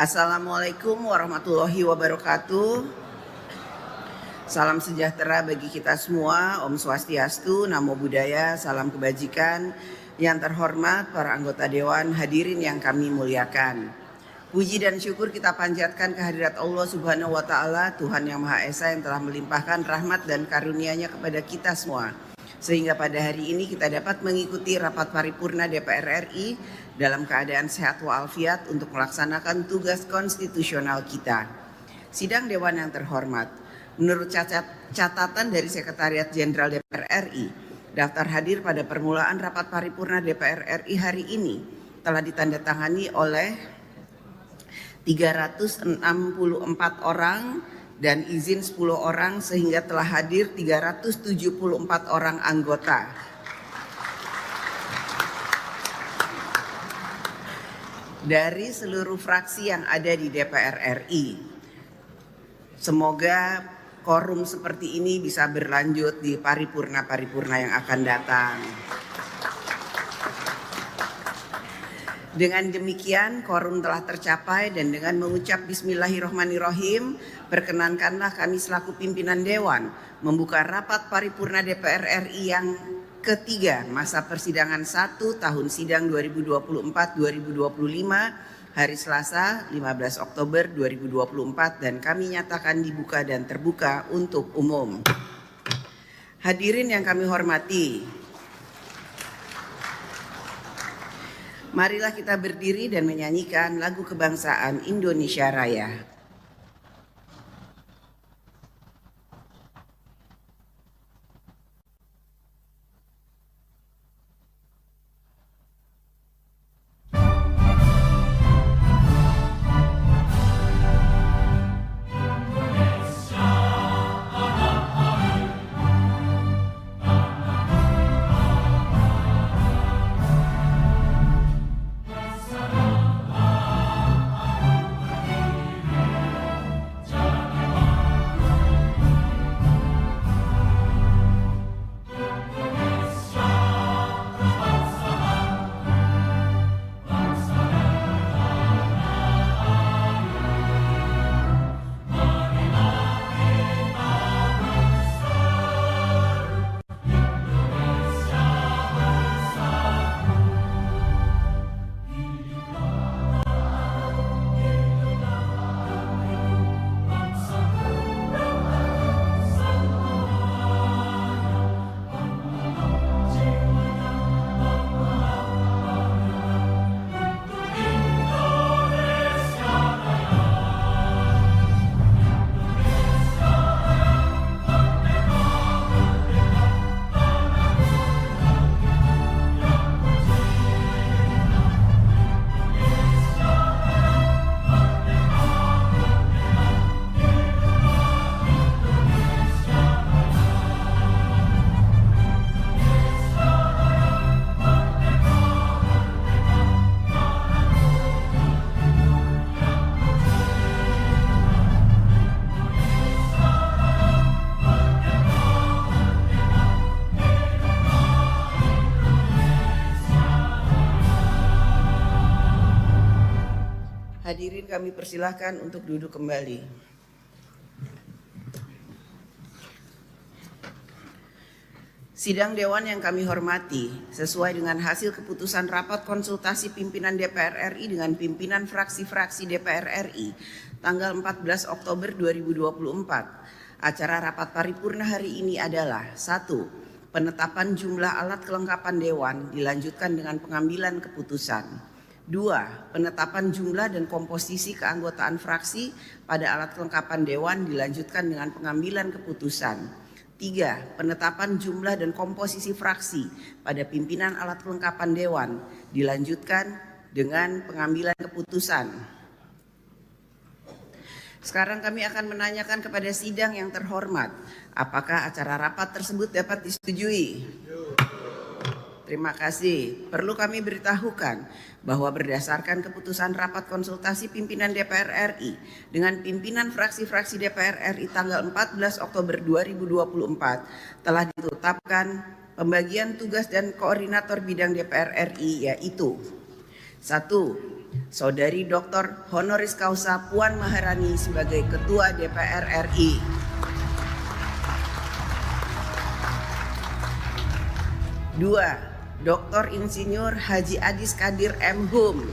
Assalamualaikum warahmatullahi wabarakatuh. Salam sejahtera bagi kita semua. Om Swastiastu, Namo Buddhaya, salam kebajikan. Yang terhormat para anggota Dewan, hadirin yang kami muliakan. Puji dan syukur kita panjatkan kehadirat Allah Subhanahu wa Ta'ala, Tuhan Yang Maha Esa yang telah melimpahkan rahmat dan karunia-Nya kepada kita semua, sehingga pada hari ini kita dapat mengikuti rapat paripurna DPR RI dalam keadaan sehat walafiat untuk melaksanakan tugas konstitusional kita. Sidang Dewan yang terhormat, menurut catatan dari Sekretariat Jenderal DPR RI, daftar hadir pada permulaan rapat paripurna DPR RI hari ini telah ditandatangani oleh 364 orang dan izin 10 orang, sehingga telah hadir 374 orang anggota. Dari seluruh fraksi yang ada di DPR RI. Semoga quorum seperti ini bisa berlanjut di paripurna-paripurna yang akan datang. Dengan demikian quorum telah tercapai, dan dengan mengucap Bismillahirrahmanirrahim, perkenankanlah kami selaku pimpinan Dewan membuka rapat paripurna DPR RI yang ketiga masa persidangan 1 tahun sidang 2024-2025 hari Selasa 15 Oktober 2024, dan kami nyatakan dibuka dan terbuka untuk umum. Hadirin yang kami hormati, marilah kita berdiri dan menyanyikan lagu kebangsaan Indonesia Raya. Hadirin kami persilahkan untuk duduk kembali. Sidang Dewan yang kami hormati, sesuai dengan hasil keputusan rapat konsultasi pimpinan DPR RI dengan pimpinan fraksi-fraksi DPR RI tanggal 14 Oktober 2024, acara rapat paripurna hari ini adalah: 1. Penetapan jumlah alat kelengkapan Dewan dilanjutkan dengan pengambilan keputusan. 2. Penetapan jumlah dan komposisi keanggotaan fraksi pada alat kelengkapan Dewan dilanjutkan dengan pengambilan keputusan. 3. Penetapan jumlah dan komposisi fraksi pada pimpinan alat kelengkapan Dewan dilanjutkan dengan pengambilan keputusan. Sekarang kami akan menanyakan kepada sidang yang terhormat, apakah acara rapat tersebut dapat disetujui? Terima kasih. Perlu kami beritahukan bahwa berdasarkan keputusan rapat konsultasi pimpinan DPR RI dengan pimpinan fraksi-fraksi DPR RI tanggal 14 Oktober 2024 telah ditetapkan pembagian tugas dan koordinator bidang DPR RI, yaitu: 1. Saudari Dr. Honoris Causa Puan Maharani sebagai Ketua DPR RI. 2. Dr. Insinyur Haji Adis Kadir M. Hum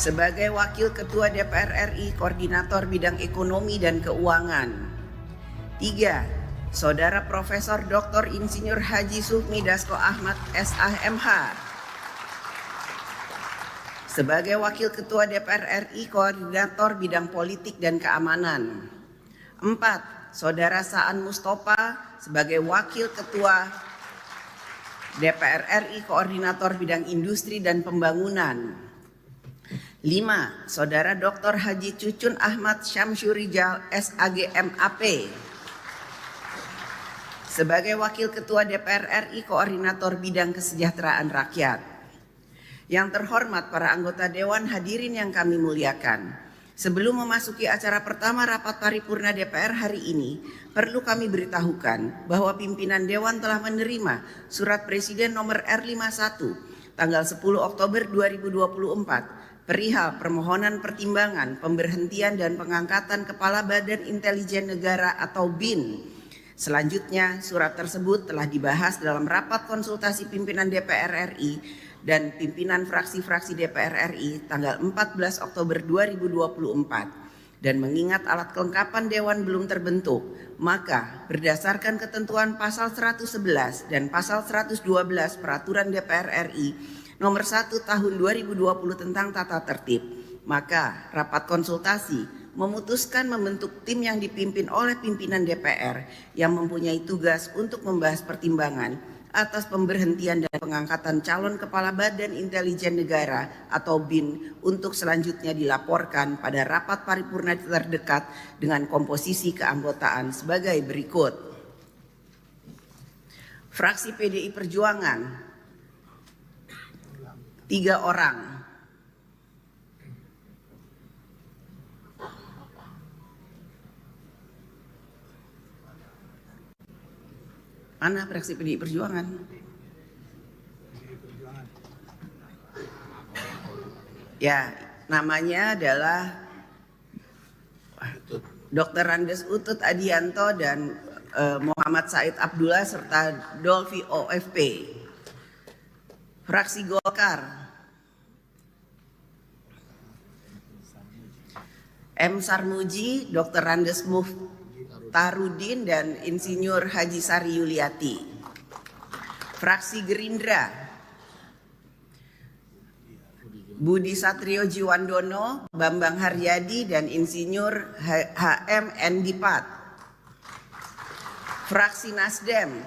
sebagai Wakil Ketua DPR RI Koordinator Bidang Ekonomi dan Keuangan. 3. Saudara Profesor Dr. Insinyur Haji Sufmi Dasko Ahmad SAMH sebagai Wakil Ketua DPR RI Koordinator Bidang Politik dan Keamanan. 4. Saudara Saan Mustofa sebagai Wakil Ketua DPR RI Koordinator Bidang Industri dan Pembangunan. 5. Saudara Dr. Haji Cucun Ahmad Syamsurijal SAG MAP sebagai Wakil Ketua DPR RI Koordinator Bidang Kesejahteraan Rakyat. Yang terhormat para anggota Dewan, hadirin yang kami muliakan. Sebelum memasuki acara pertama rapat paripurna DPR hari ini, perlu kami beritahukan bahwa pimpinan Dewan telah menerima surat Presiden nomor R51 tanggal 10 Oktober 2024 perihal permohonan pertimbangan pemberhentian dan pengangkatan Kepala Badan Intelijen Negara atau BIN. Selanjutnya, surat tersebut telah dibahas dalam rapat konsultasi pimpinan DPR RI dan pimpinan fraksi-fraksi DPR RI tanggal 14 Oktober 2024. Dan mengingat alat kelengkapan Dewan belum terbentuk, maka berdasarkan ketentuan pasal 111 dan pasal 112 Peraturan DPR RI nomor 1 tahun 2020 tentang tata tertib, maka rapat konsultasi memutuskan membentuk tim yang dipimpin oleh pimpinan DPR yang mempunyai tugas untuk membahas pertimbangan atas pemberhentian dan pengangkatan calon Kepala Badan Intelijen Negara atau BIN untuk selanjutnya dilaporkan pada rapat paripurna terdekat dengan komposisi keanggotaan sebagai berikut. Fraksi PDI Perjuangan 3 orang. Mana fraksi PDI Perjuangan? Ya, namanya adalah Dr. Randes Utut Adianto dan Muhammad Said Abdullah serta Dolvi OFP. Fraksi Golkar M. Sarmuji, Dr. Randes Tarudin dan Insinyur Haji Sari Yuliati. Fraksi Gerindra Budi Satrio Jiwandono, Bambang Haryadi dan Insinyur HM Endipat. Fraksi Nasdem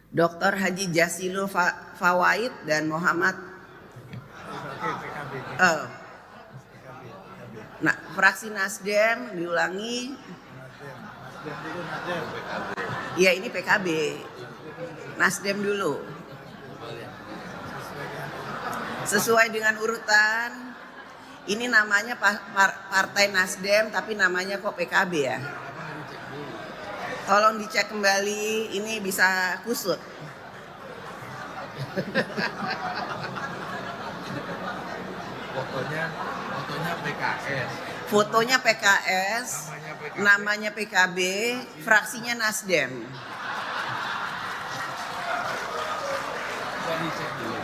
Dr. Haji Jasilul Fawaid dan Muhammad fraksi Nasdem diulangi. Ya, ini PKB. Nasdem dulu. Sesuai dengan urutan. Ini namanya Partai Nasdem tapi namanya kok PKB ya. Tolong dicek kembali, ini bisa kusut. Fotonya PKS. Fotonya PKS, namanya PKB, fraksinya Nasdem. Dicek dulu.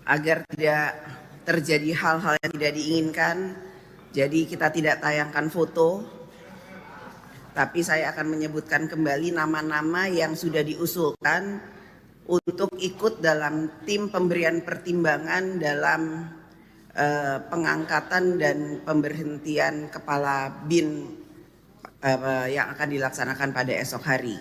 agar tidak terjadi hal-hal yang tidak diinginkan. Jadi kita tidak tayangkan foto, tapi saya akan menyebutkan kembali nama-nama yang sudah diusulkan untuk ikut dalam tim pemberian pertimbangan dalam pengangkatan dan pemberhentian kepala BIN yang akan dilaksanakan pada esok hari.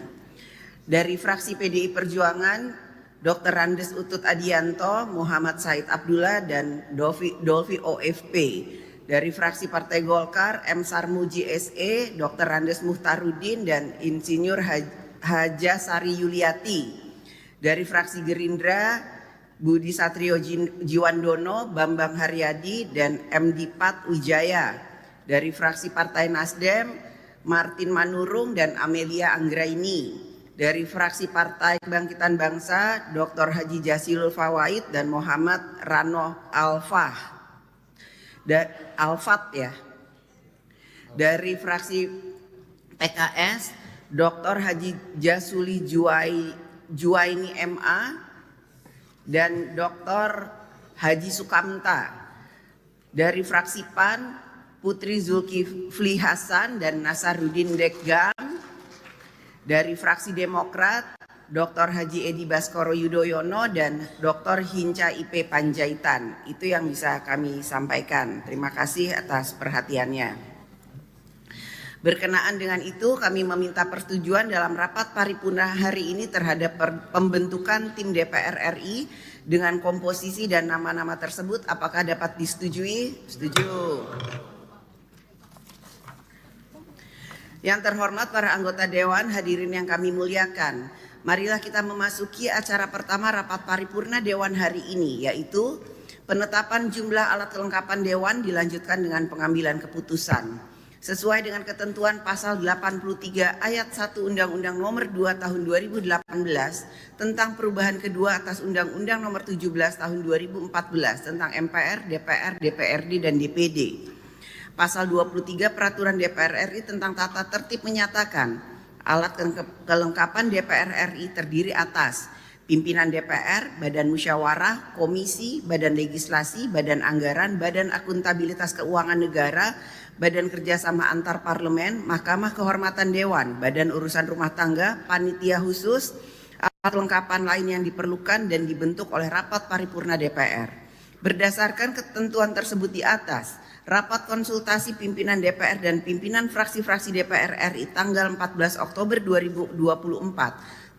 Dari fraksi PDI Perjuangan, Dr. Randes Utut Adianto, Muhammad Said Abdullah, dan Dolfi OFP. Dari fraksi Partai Golkar, M. Sarmuji SE, Dr. Randes Muhtarudin, dan Insinyur Haja Sari Yuliati. Dari fraksi Gerindra, Budi Satrio Jiwandono, Bambang Haryadi, dan M. Dipat Wijaya. Dari fraksi Partai Nasdem, Martin Manurung dan Amelia Anggraini. Dari fraksi Partai Kebangkitan Bangsa, Dr. Haji Jasilul Fawaid dan Muhammad Rano Alfat ya. Dari fraksi PKS, Dr. Haji Jasuli Juwaini MA dan Dr. Haji Sukamta. Dari fraksi PAN, Putri Zulkifli Hasan dan Nasaruddin Dekgam. Dari fraksi Demokrat, Dr. Haji Edi Baskoro Yudhoyono dan Dr. Hinca IP Panjaitan. Itu yang bisa kami sampaikan. Terima kasih atas perhatiannya. Berkenaan dengan itu, kami meminta persetujuan dalam rapat paripurna hari ini terhadap pembentukan tim DPR RI dengan komposisi dan nama-nama tersebut. Apakah dapat disetujui? Setuju. Yang terhormat para anggota Dewan, hadirin yang kami muliakan, marilah kita memasuki acara pertama rapat paripurna Dewan hari ini, yaitu penetapan jumlah alat kelengkapan Dewan dilanjutkan dengan pengambilan keputusan. Sesuai dengan ketentuan pasal 83 ayat 1 Undang-Undang Nomor 2 Tahun 2018 tentang perubahan kedua atas Undang-Undang Nomor 17 Tahun 2014 tentang MPR, DPR, DPRD, dan DPD. Pasal 23 Peraturan DPR RI tentang tata tertib menyatakan alat kelengkapan DPR RI terdiri atas pimpinan DPR, badan musyawarah, komisi, badan legislasi, badan anggaran, badan akuntabilitas keuangan negara, badan kerjasama antar parlemen, mahkamah kehormatan dewan, badan urusan rumah tangga, panitia khusus, alat kelengkapan lain yang diperlukan dan dibentuk oleh rapat paripurna DPR. Berdasarkan ketentuan tersebut di atas, rapat konsultasi pimpinan DPR dan pimpinan fraksi-fraksi DPR RI tanggal 14 Oktober 2024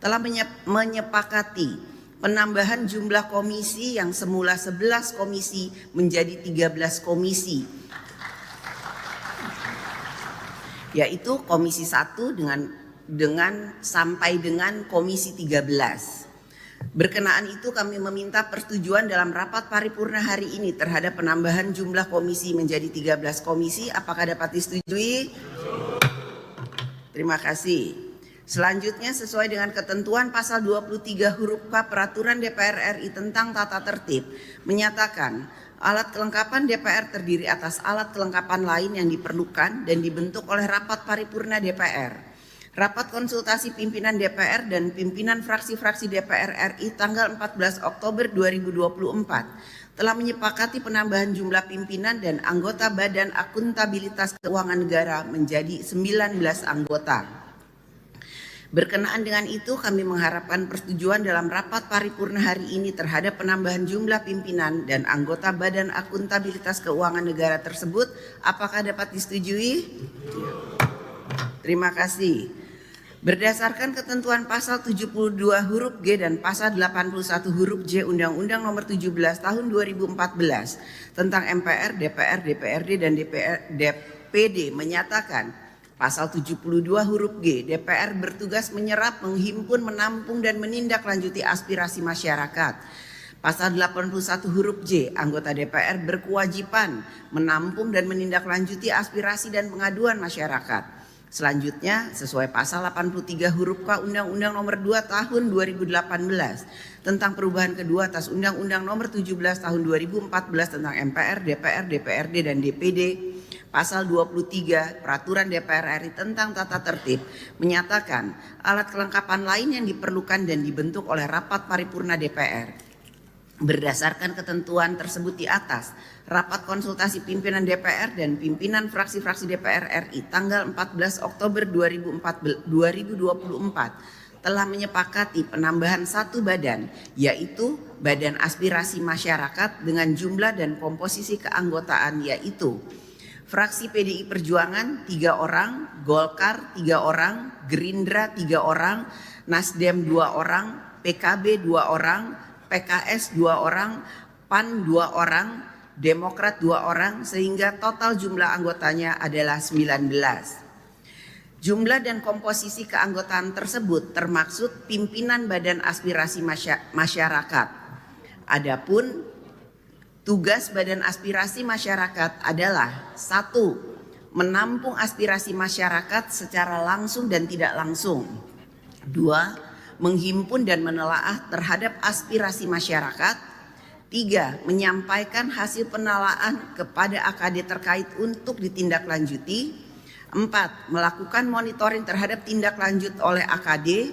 telah menyepakati penambahan jumlah komisi yang semula 11 komisi menjadi 13 komisi, yaitu komisi 1 dengan sampai dengan komisi 13. Berkenaan itu kami meminta persetujuan dalam rapat paripurna hari ini terhadap penambahan jumlah komisi menjadi 13 komisi. Apakah dapat disetujui? Terima kasih. Selanjutnya sesuai dengan ketentuan pasal 23 huruf K Peraturan DPR RI tentang tata tertib menyatakan alat kelengkapan DPR terdiri atas alat kelengkapan lain yang diperlukan dan dibentuk oleh rapat paripurna DPR. Rapat konsultasi pimpinan DPR dan pimpinan fraksi-fraksi DPR RI tanggal 14 Oktober 2024 telah menyepakati penambahan jumlah pimpinan dan anggota Badan Akuntabilitas Keuangan Negara menjadi 19 anggota. Berkenaan dengan itu kami mengharapkan persetujuan dalam rapat paripurna hari ini terhadap penambahan jumlah pimpinan dan anggota Badan Akuntabilitas Keuangan Negara tersebut. Apakah dapat disetujui? Terima kasih. Berdasarkan ketentuan pasal 72 huruf G dan pasal 81 huruf J Undang-Undang Nomor 17 Tahun 2014 tentang MPR, DPR, DPRD, dan DPD menyatakan pasal 72 huruf G, DPR bertugas menyerap, menghimpun, menampung, dan menindaklanjuti aspirasi masyarakat. Pasal 81 huruf J, anggota DPR berkewajiban menampung dan menindaklanjuti aspirasi dan pengaduan masyarakat. Selanjutnya, sesuai pasal 83 huruf K Undang-Undang Nomor 2 Tahun 2018 tentang perubahan kedua atas Undang-Undang Nomor 17 Tahun 2014 tentang MPR, DPR, DPRD, dan DPD, pasal 23 Peraturan DPR RI tentang tata tertib menyatakan alat kelengkapan lain yang diperlukan dan dibentuk oleh rapat paripurna DPR. Berdasarkan ketentuan tersebut di atas, rapat konsultasi pimpinan DPR dan pimpinan fraksi-fraksi DPR RI tanggal 14 Oktober 2024 telah menyepakati penambahan satu badan, yaitu Badan Aspirasi Masyarakat dengan jumlah dan komposisi keanggotaan yaitu fraksi PDI Perjuangan 3 orang, Golkar 3 orang, Gerindra 3 orang, Nasdem 2 orang, PKB 2 orang, PKS 2 orang, PAN 2 orang, Demokrat 2 orang, sehingga total jumlah anggotanya adalah 19. Jumlah dan komposisi keanggotaan tersebut termaksud pimpinan Badan Aspirasi Masyarakat. Adapun tugas Badan Aspirasi Masyarakat adalah 1. Menampung aspirasi masyarakat secara langsung dan tidak langsung. 2. Menghimpun dan menelaah terhadap aspirasi masyarakat. 3. Menyampaikan hasil penelaahan kepada AKD terkait untuk ditindaklanjuti. 4. Melakukan monitoring terhadap tindak lanjut oleh AKD.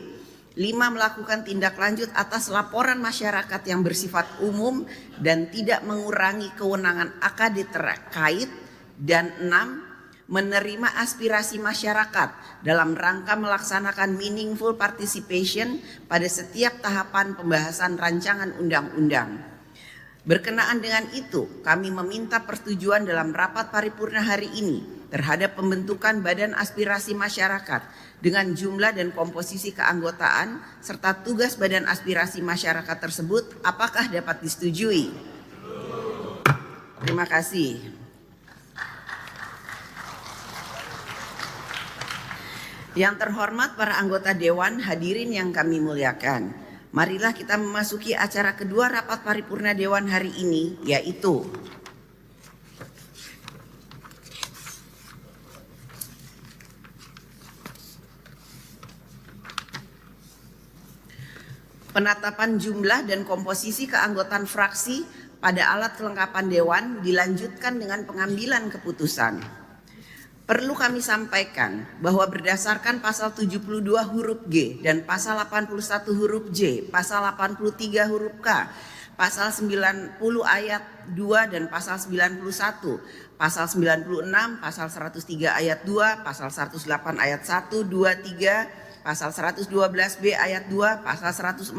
5. Melakukan tindak lanjut atas laporan masyarakat yang bersifat umum dan tidak mengurangi kewenangan AKD terkait. Dan 6. Menerima aspirasi masyarakat dalam rangka melaksanakan meaningful participation pada setiap tahapan pembahasan rancangan undang-undang. Berkenaan dengan itu, kami meminta persetujuan dalam rapat paripurna hari ini terhadap pembentukan Badan Aspirasi Masyarakat dengan jumlah dan komposisi keanggotaan serta tugas Badan Aspirasi Masyarakat tersebut. Apakah dapat disetujui? Terima kasih. Yang terhormat para anggota Dewan, hadirin yang kami muliakan. Marilah kita memasuki acara kedua rapat paripurna Dewan hari ini, yaitu penetapan jumlah dan komposisi keanggotaan fraksi pada alat kelengkapan Dewan dilanjutkan dengan pengambilan keputusan. Perlu kami sampaikan bahwa berdasarkan pasal 72 huruf G dan pasal 81 huruf J, pasal 83 huruf K, pasal 90 ayat 2 dan pasal 91, pasal 96, pasal 103 ayat 2, pasal 108 ayat 1, 2, 3, pasal 112B ayat 2, pasal 114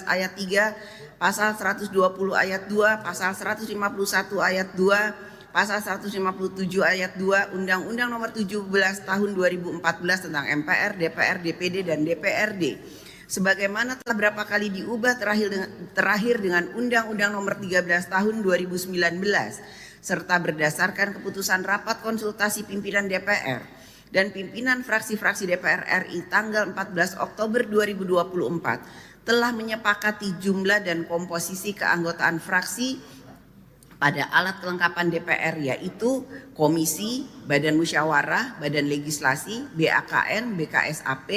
ayat 3, pasal 120 ayat 2, pasal 151 ayat 2, Pasal 157 ayat 2 Undang-Undang Nomor 17 Tahun 2014 tentang MPR, DPR, DPD, dan DPRD. Sebagaimana telah berapa kali diubah terakhir dengan Undang-Undang Nomor 13 Tahun 2019 serta berdasarkan keputusan rapat konsultasi pimpinan DPR dan pimpinan fraksi-fraksi DPR RI tanggal 14 Oktober 2024 telah menyepakati jumlah dan komposisi keanggotaan fraksi pada alat kelengkapan DPR, yaitu Komisi, Badan Musyawarah, Badan Legislasi, BAKN, BKSAP,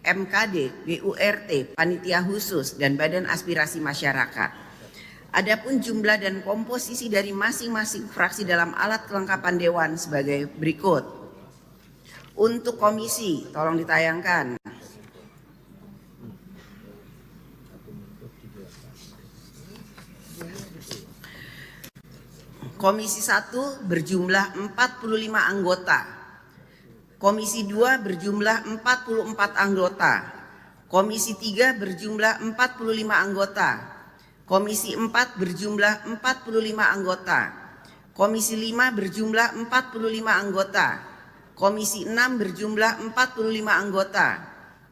MKD, BURT, Panitia Khusus, dan Badan Aspirasi Masyarakat. Adapun jumlah dan komposisi dari masing-masing fraksi dalam alat kelengkapan Dewan sebagai berikut. Untuk komisi, tolong ditayangkan. Komisi 1 berjumlah 45 anggota. Komisi 2 berjumlah 44 anggota. Komisi 3 berjumlah 45 anggota. Komisi 4 berjumlah 45 anggota. Komisi 5 berjumlah 45 anggota. Komisi 6 berjumlah 45 anggota.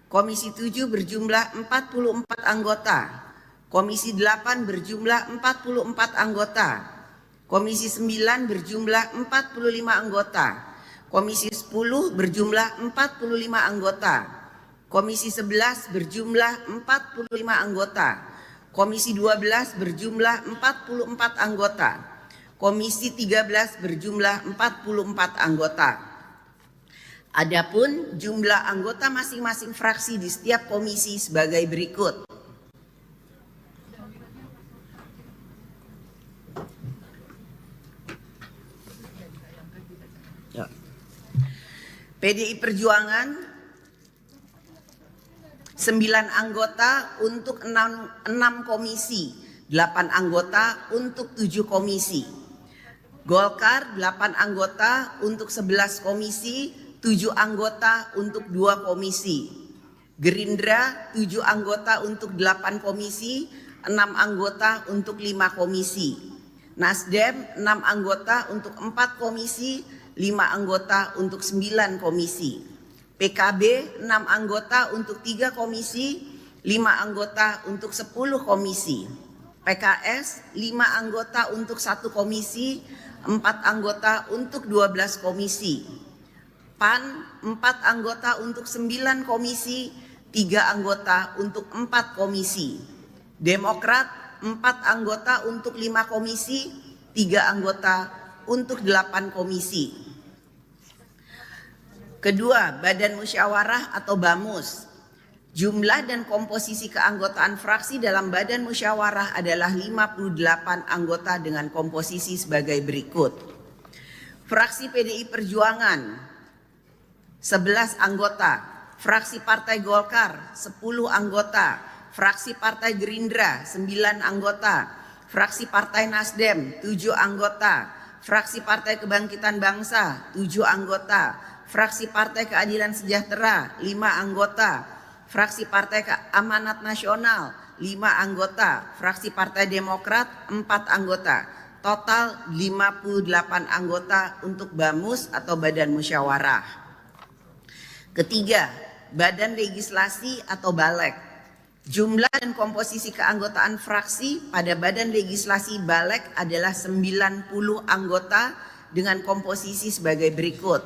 Komisi 7 berjumlah 44 anggota. Komisi 8 berjumlah 44 anggota. Komisi 9 berjumlah 45 anggota. Komisi 10 berjumlah 45 anggota. Komisi 11 berjumlah 45 anggota. Komisi 12 berjumlah 44 anggota. Komisi 13 berjumlah 44 anggota. Adapun jumlah anggota masing-masing fraksi di setiap komisi sebagai berikut. PDI Perjuangan 9 anggota untuk 6 komisi 8 anggota untuk 7 komisi. Golkar 8 anggota untuk 11 komisi, 7 anggota untuk 2 komisi. Gerindra 7 anggota untuk 8 komisi, 6 anggota untuk 5 komisi. Nasdem 6 anggota untuk 4 komisi, 5 anggota untuk 9 komisi. PKB 6 anggota untuk 3 komisi, 5 anggota untuk 10 komisi. PKS 5 anggota untuk 1 komisi, 4 anggota untuk 12 komisi. PAN 4 anggota untuk 9 komisi, 3 anggota untuk 4 komisi. Demokrat 4 anggota untuk 5 komisi, 3 anggota untuk 8 komisi. Kedua, Badan Musyawarah atau BAMUS. Jumlah dan komposisi keanggotaan fraksi dalam Badan Musyawarah adalah 58 anggota dengan komposisi sebagai berikut. Fraksi PDI Perjuangan 11 anggota, fraksi Partai Golkar 10 anggota, fraksi Partai Gerindra 9 anggota, fraksi Partai Nasdem 7 anggota, fraksi Partai Kebangkitan Bangsa 7 anggota, fraksi Partai Keadilan Sejahtera 5 anggota, fraksi Partai Amanat Nasional 5 anggota, fraksi Partai Demokrat 4 anggota, total 58 anggota untuk BAMUS atau Badan Musyawarah. Ketiga, Badan Legislasi atau BALEK. Jumlah dan komposisi keanggotaan fraksi pada Badan Legislasi BALEK adalah 90 anggota dengan komposisi sebagai berikut.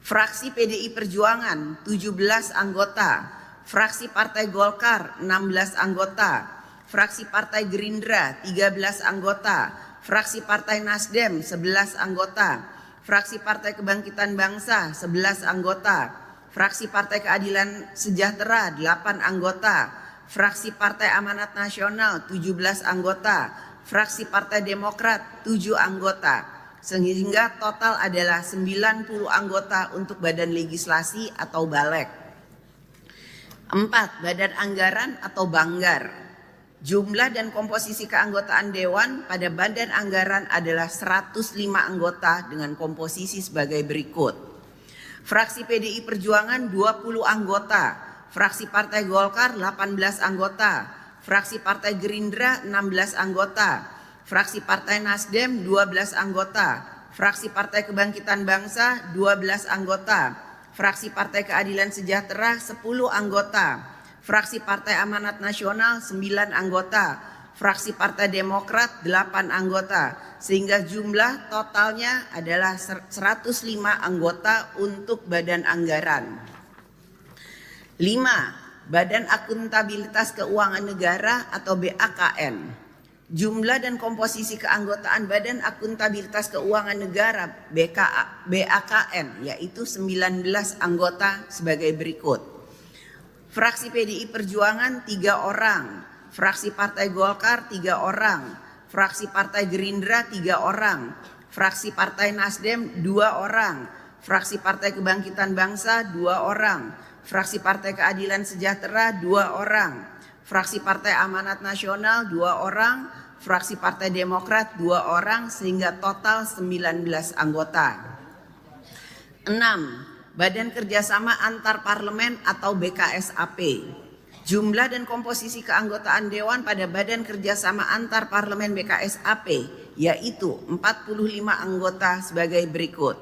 Fraksi PDI Perjuangan 17 anggota, fraksi Partai Golkar 16 anggota, fraksi Partai Gerindra 13 anggota, fraksi Partai Nasdem 11 anggota, fraksi Partai Kebangkitan Bangsa 11 anggota, fraksi Partai Keadilan Sejahtera 8 anggota, fraksi Partai Amanat Nasional 17 anggota, fraksi Partai Demokrat 7 anggota, sehingga total adalah 90 anggota untuk Badan Legislasi atau BALEK. 4. Badan Anggaran atau Banggar. Jumlah dan komposisi keanggotaan Dewan pada Badan Anggaran adalah 105 anggota dengan komposisi sebagai berikut. Fraksi PDI Perjuangan 20 anggota, fraksi Partai Golkar 18 anggota, fraksi Partai Gerindra 16 anggota, fraksi Partai Nasdem 12 anggota, fraksi Partai Kebangkitan Bangsa 12 anggota, fraksi Partai Keadilan Sejahtera 10 anggota, fraksi Partai Amanat Nasional 9 anggota, fraksi Partai Demokrat 8 anggota, sehingga jumlah totalnya adalah 105 anggota untuk Badan Anggaran. 5. Badan Akuntabilitas Keuangan Negara atau BAKN. Jumlah dan komposisi keanggotaan Badan Akuntabilitas Keuangan Negara BAKN yaitu 19 anggota sebagai berikut. Fraksi PDI Perjuangan 3 orang, fraksi Partai Golkar 3 orang, fraksi Partai Gerindra 3 orang, fraksi Partai Nasdem 2 orang, fraksi Partai Kebangkitan Bangsa 2 orang, fraksi Partai Keadilan Sejahtera 2 orang, fraksi Partai Amanat Nasional 2 orang, fraksi Partai Demokrat 2 orang, sehingga total 19 anggota. 6. Badan Kerjasama Antar Parlemen atau BKSAP. Jumlah dan komposisi keanggotaan Dewan pada Badan Kerjasama Antar Parlemen BKSAP yaitu 45 anggota sebagai berikut.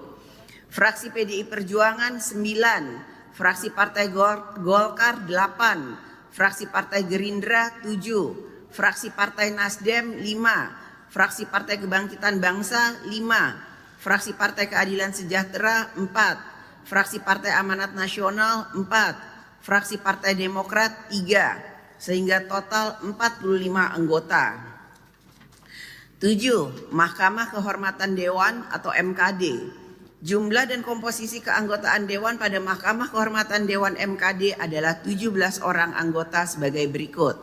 Fraksi PDI Perjuangan 9, fraksi Partai Golkar 8, fraksi Partai Gerindra 7, fraksi Partai Nasdem 5, fraksi Partai Kebangkitan Bangsa 5, fraksi Partai Keadilan Sejahtera 4, fraksi Partai Amanat Nasional 4, fraksi Partai Demokrat 3, sehingga total 45 anggota. 7. Mahkamah Kehormatan Dewan atau MKD. Jumlah dan komposisi keanggotaan Dewan pada Mahkamah Kehormatan Dewan MKD adalah 17 orang anggota sebagai berikut.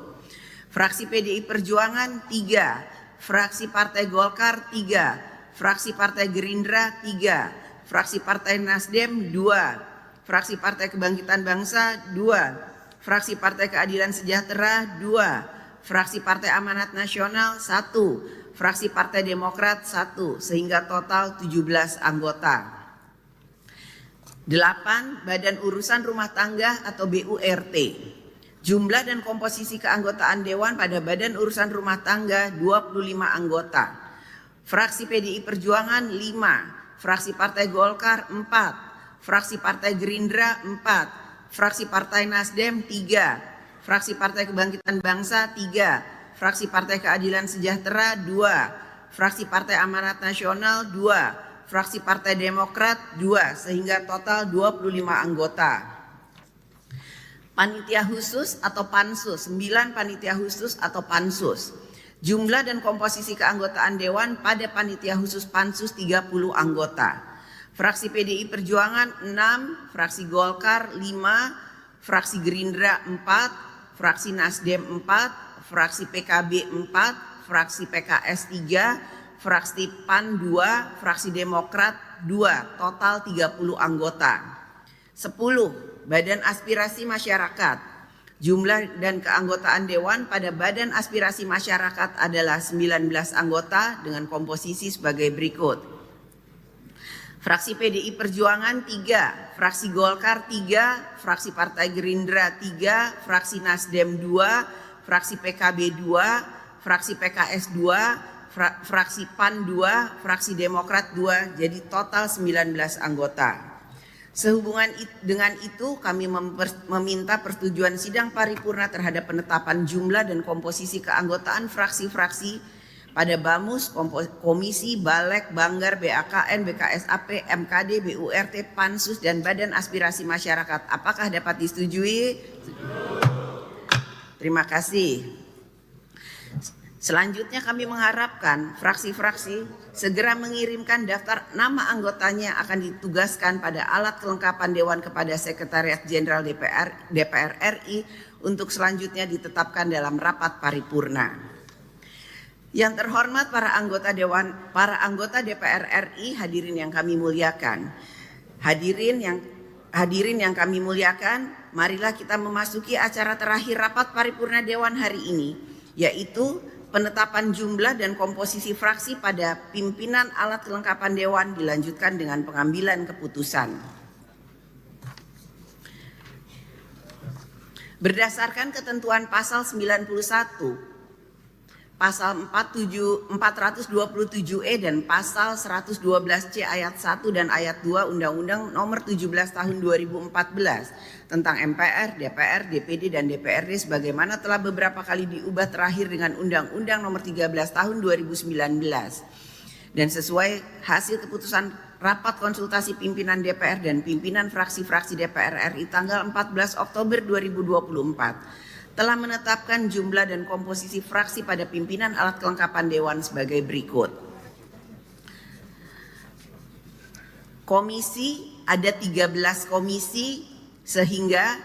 Fraksi PDI Perjuangan 3, fraksi Partai Golkar 3, fraksi Partai Gerindra 3, fraksi Partai Nasdem 2, fraksi Partai Kebangkitan Bangsa 2, fraksi Partai Keadilan Sejahtera 2, fraksi Partai Amanat Nasional 1, fraksi Partai Demokrat 1, sehingga total 17 anggota. 8. Badan Urusan Rumah Tangga atau BURT. Jumlah dan komposisi keanggotaan Dewan pada Badan Urusan Rumah Tangga 25 anggota. Fraksi PDI Perjuangan 5, fraksi Partai Golkar 4, fraksi Partai Gerindra 4, fraksi Partai Nasdem 3, fraksi Partai Kebangkitan Bangsa 3, fraksi Partai Keadilan Sejahtera 2, fraksi Partai Amanat Nasional 2, fraksi Partai Demokrat 2, sehingga total 25 anggota. Panitia khusus atau pansus, 9 panitia khusus atau pansus. Jumlah dan komposisi keanggotaan Dewan pada panitia khusus pansus 30 anggota. Fraksi PDI Perjuangan 6, fraksi Golkar 5, fraksi Gerindra 4, fraksi Nasdem 4, fraksi PKB 4, fraksi PKS 3, fraksi PAN 2, fraksi Demokrat 2, total 30 anggota. 10. Badan Aspirasi Masyarakat. Jumlah dan keanggotaan Dewan pada Badan Aspirasi Masyarakat adalah 19 anggota dengan komposisi sebagai berikut. Fraksi PDI Perjuangan 3, fraksi Golkar 3, fraksi Partai Gerindra 3, fraksi Nasdem 2, fraksi PKB 2, fraksi PKS 2, fraksi PAN 2, fraksi Demokrat 2, jadi total 19 anggota. Sehubungan dengan itu kami meminta persetujuan sidang paripurna terhadap penetapan jumlah dan komposisi keanggotaan fraksi-fraksi pada Bamus, Komisi, Balek, Banggar, BAKN, BKSAP, MKD, BURT, Pansus, dan Badan Aspirasi Masyarakat. Apakah dapat disetujui? Terima kasih. Selanjutnya kami mengharapkan fraksi-fraksi segera mengirimkan daftar nama anggotanya akan ditugaskan pada alat kelengkapan Dewan kepada Sekretariat Jenderal DPR RI untuk selanjutnya ditetapkan dalam rapat paripurna. Yang terhormat para anggota DPR RI, hadirin yang kami muliakan. Hadirin yang kami muliakan, marilah kita memasuki acara terakhir rapat paripurna Dewan hari ini, yaitu penetapan jumlah dan komposisi fraksi pada pimpinan alat kelengkapan Dewan dilanjutkan dengan pengambilan keputusan. Berdasarkan ketentuan pasal 91, pasal 427E dan pasal 112C ayat 1 dan ayat 2 Undang-Undang Nomor 17 Tahun 2014 tentang MPR, DPR, DPD dan DPRD sebagaimana telah beberapa kali diubah terakhir dengan Undang-Undang Nomor 13 Tahun 2019 dan sesuai hasil keputusan rapat konsultasi pimpinan DPR dan pimpinan fraksi-fraksi DPR RI tanggal 14 Oktober 2024 telah menetapkan jumlah dan komposisi fraksi pada pimpinan alat kelengkapan Dewan sebagai berikut. Komisi ada 13 komisi sehingga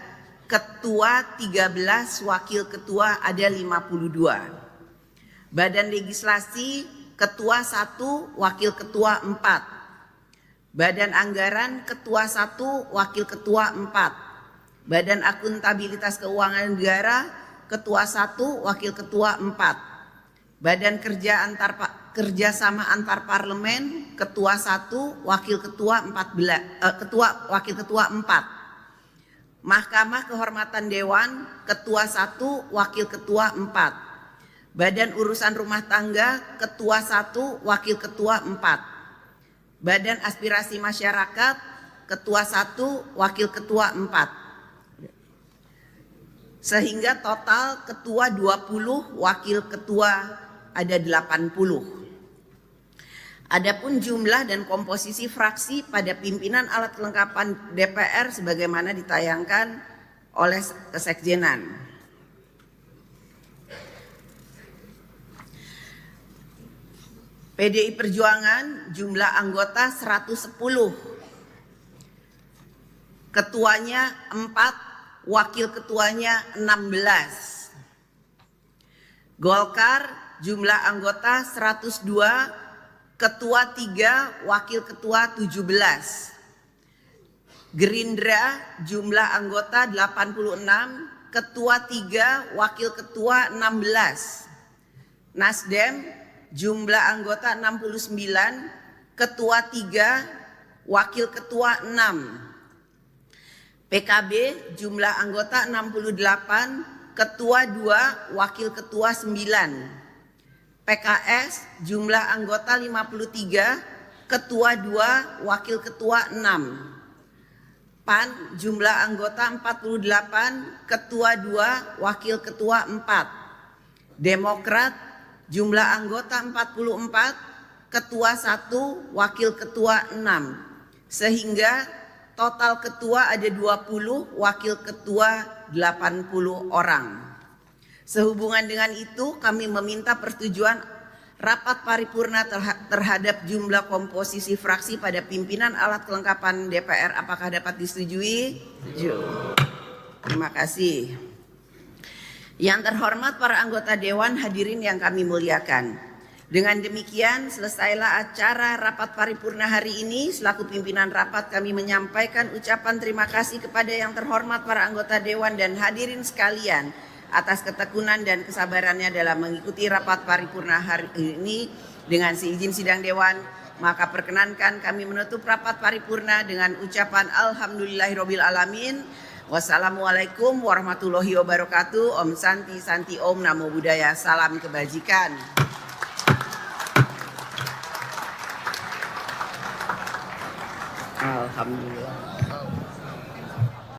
ketua 13, wakil ketua ada 52. Badan legislasi ketua 1, wakil ketua 4. Badan anggaran ketua 1, wakil ketua 4. Badan Akuntabilitas Keuangan Negara ketua 1, wakil ketua 4. Badan Kerjasama Antar Parlemen ketua 1, wakil ketua 4. Mahkamah Kehormatan Dewan ketua 1, wakil ketua 4. Badan Urusan Rumah Tangga ketua 1, wakil ketua 4. Badan Aspirasi Masyarakat ketua 1, wakil ketua 4. Sehingga total ketua 20, wakil ketua ada 80. Adapun jumlah dan komposisi fraksi pada pimpinan alat kelengkapan DPR sebagaimana ditayangkan oleh Kesekjenan. PDI Perjuangan jumlah anggota 110. Ketuanya 4, wakil ketuanya 16. Golkar jumlah anggota 102, ketua 3, wakil ketua 17. Gerindra jumlah anggota 86, Ketua 3, Wakil Ketua 16. Nasdem jumlah anggota 69, Ketua 3, Wakil Ketua 6. PKB jumlah anggota 68, Ketua 2, Wakil Ketua 9. PKS jumlah anggota 53, Ketua 2, Wakil Ketua 6. PAN jumlah anggota 48, Ketua 2, Wakil Ketua 4. Demokrat jumlah anggota 44, Ketua 1, Wakil Ketua 6. Sehingga total ketua ada 20, wakil ketua 80 orang. Sehubungan dengan itu kami meminta persetujuan rapat paripurna terhadap jumlah komposisi fraksi pada pimpinan alat kelengkapan DPR. Apakah dapat disetujui? Setuju. Terima kasih. Yang terhormat para anggota Dewan, hadirin yang kami muliakan. Dengan demikian selesailah acara rapat paripurna hari ini. Selaku pimpinan rapat kami menyampaikan ucapan terima kasih kepada yang terhormat para anggota Dewan dan hadirin sekalian atas ketekunan dan kesabarannya dalam mengikuti rapat paripurna hari ini. Dengan seizin sidang Dewan, maka perkenankan kami menutup rapat paripurna dengan ucapan Alhamdulillahirabbil alamin. Wassalamualaikum warahmatullahi wabarakatuh. Om Santi Santi Om, Namo Buddhaya, salam kebajikan. Alhamdulillah.